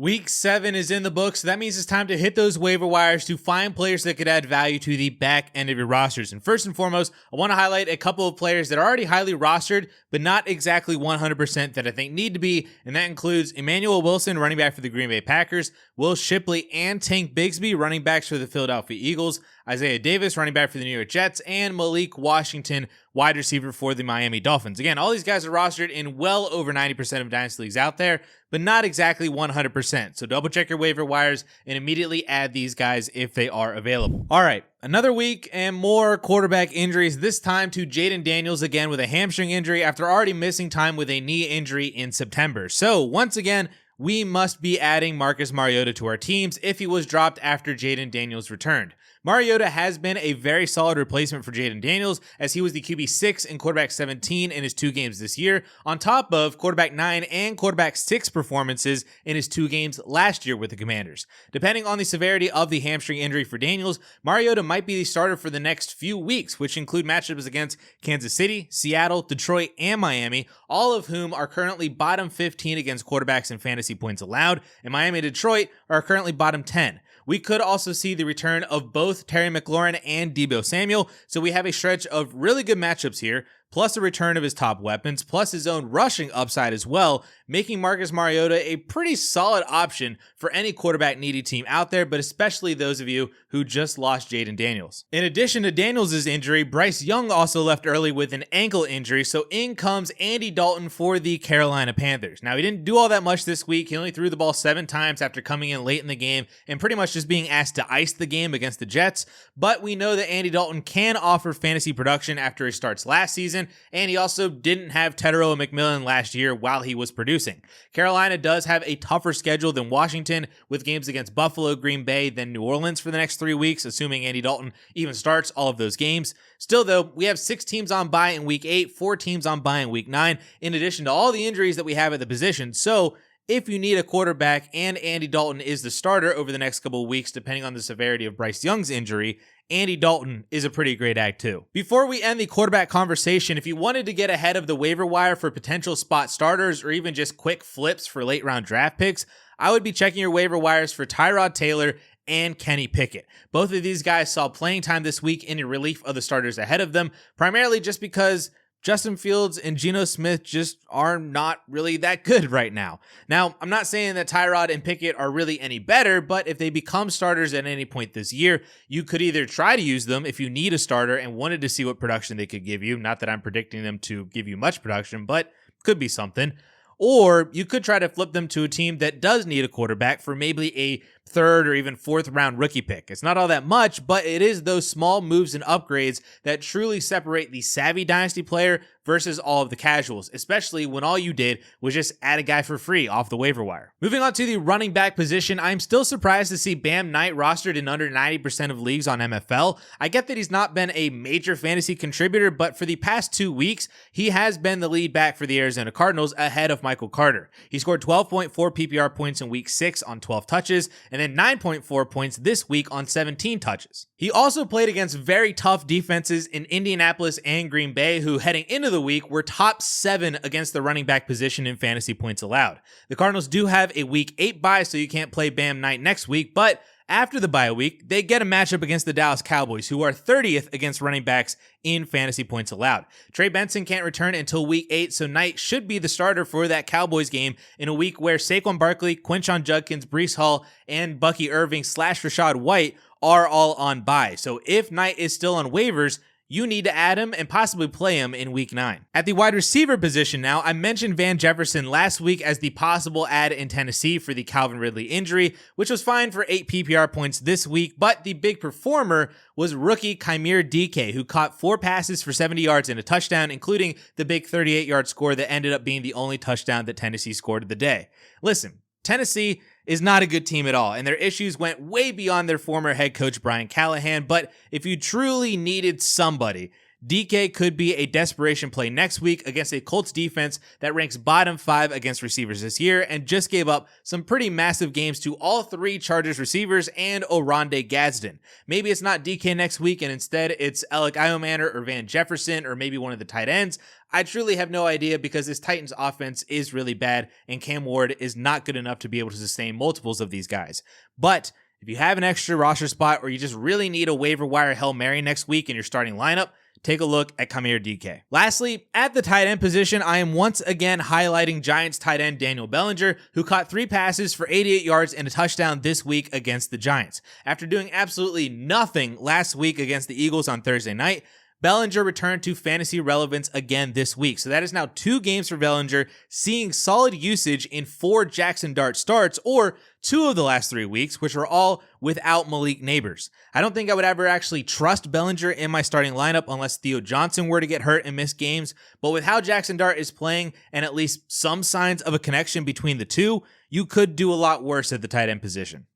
Week 7 is in the books, so that means it's time to hit those waiver wires to find players that could add value to the back end of your rosters. And first and foremost, I want to highlight a couple of players that are already highly rostered, but not exactly 100% that I think need to be, and that includes Emmanuel Wilson, running back for the Green Bay Packers, Will Shipley and Tank Bigsby, running backs for the Philadelphia Eagles, Isaiah Davis, running back for the New York Jets, and Malik Washington, wide receiver for the Miami Dolphins. Again, all these guys are rostered in well over 90% of Dynasty leagues out there, but not exactly 100%. So double check your waiver wires and immediately add these guys if they are available. All right, another week and more quarterback injuries, this time to Jaden Daniels again with a hamstring injury after already missing time with a knee injury in September. So once again, we must be adding Marcus Mariota to our teams if he was dropped after Jaden Daniels returned. Mariota has been a very solid replacement for Jaden Daniels, as he was the QB6 and quarterback 17 in his 2 games this year, on top of quarterback 9 and quarterback 6 performances in his 2 games last year with the Commanders. Depending on the severity of the hamstring injury for Daniels, Mariota might be the starter for the next few weeks, which include matchups against Kansas City, Seattle, Detroit, and Miami, all of whom are currently bottom 15 against quarterbacks in fantasy points allowed, and Miami and Detroit are currently bottom 10. We could also see the return of both Terry McLaurin and Deebo Samuel, so we have a stretch of really good matchups here, plus a return of his top weapons, plus his own rushing upside as well, making Marcus Mariota a pretty solid option for any quarterback-needy team out there, but especially those of you who just lost Jaden Daniels. In addition to Daniels' injury, Bryce Young also left early with an ankle injury, so in comes Andy Dalton for the Carolina Panthers. Now, he didn't do all that much this week. He only threw the ball 7 times after coming in late in the game and pretty much just being asked to ice the game against the Jets, but we know that Andy Dalton can offer fantasy production after his starts last season, and he also didn't have Tedero and McMillan last year while he was producing. Carolina does have a tougher schedule than Washington, with games against Buffalo, Green Bay, then New Orleans for the next 3 weeks, assuming Andy Dalton even starts all of those games. Still though, we have 6 teams on bye in week 8, 4 teams on bye in week 9, in addition to all the injuries that we have at the position. So if you need a quarterback and Andy Dalton is the starter over the next couple of weeks, depending on the severity of Bryce Young's injury, Andy Dalton is a pretty great act too. Before we end the quarterback conversation, if you wanted to get ahead of the waiver wire for potential spot starters or even just quick flips for late round draft picks, I would be checking your waiver wires for Tyrod Taylor and Kenny Pickett. Both of these guys saw playing time this week in relief of the starters ahead of them, primarily just because Justin Fields and Geno Smith just are not really that good right now. Now, I'm not saying that Tyrod and Pickett are really any better, but if they become starters at any point this year, you could either try to use them if you need a starter and wanted to see what production they could give you. Not that I'm predicting them to give you much production, but could be something. Or you could try to flip them to a team that does need a quarterback for maybe a 3rd or even 4th round rookie pick. It's not all that much, but it is those small moves and upgrades that truly separate the savvy Dynasty player versus all of the casuals, especially when all you did was just add a guy for free off the waiver wire. Moving on to the running back position, I'm still surprised to see Bam Knight rostered in under 90% of leagues on MFL. I get that he's not been a major fantasy contributor, but for the past 2 weeks, he has been the lead back for the Arizona Cardinals ahead of Michael Carter. He scored 12.4 PPR points in week 6 on 12 touches, and then 9.4 points this week on 17 touches. He also played against very tough defenses in Indianapolis and Green Bay, who heading into the week were top 7 against the running back position in fantasy points allowed. The Cardinals do have a week 8 bye, so you can't play Bam Knight next week, but after the bye week, they get a matchup against the Dallas Cowboys, who are 30th against running backs in fantasy points allowed. Trey Benson can't return until week 8, so Knight should be the starter for that Cowboys game in a week where Saquon Barkley, Quinshon Judkins, Breece Hall, and Bucky Irving / Rashad White are all on bye. So if Knight is still on waivers, you need to add him and possibly play him in week 9. At the wide receiver position now, I mentioned Van Jefferson last week as the possible add in Tennessee for the Calvin Ridley injury, which was fine for 8 PPR points this week, but the big performer was rookie Chimere DK, who caught 4 passes for 70 yards and a touchdown, including the big 38-yard score that ended up being the only touchdown that Tennessee scored of the day. Listen, Tennessee is not a good team at all, and their issues went way beyond their former head coach Brian Callahan, but if you truly needed somebody, DK could be a desperation play next week against a Colts defense that ranks bottom 5 against receivers this year and just gave up some pretty massive games to all 3 Chargers receivers and Oronde Gadsden. Maybe it's not DK next week and instead it's Alec Iomanner or Van Jefferson or maybe one of the tight ends. I truly have no idea because this Titans offense is really bad and Cam Ward is not good enough to be able to sustain multiples of these guys. But if you have an extra roster spot or you just really need a waiver wire Hail Mary next week in your starting lineup, take a look at Come Here DK. Lastly, at the tight end position, I am once again highlighting Giants tight end Daniel Bellinger, who caught 3 passes for 88 yards and a touchdown this week against the Giants. After doing absolutely nothing last week against the Eagles on Thursday night, Bellinger returned to fantasy relevance again this week. So that is now 2 games for Bellinger, seeing solid usage in 4 Jackson Dart starts, or 2 of the last 3 weeks, which were all without Malik Neighbors. I don't think I would ever actually trust Bellinger in my starting lineup unless Theo Johnson were to get hurt and miss games, but with how Jackson Dart is playing and at least some signs of a connection between the two, you could do a lot worse at the tight end position.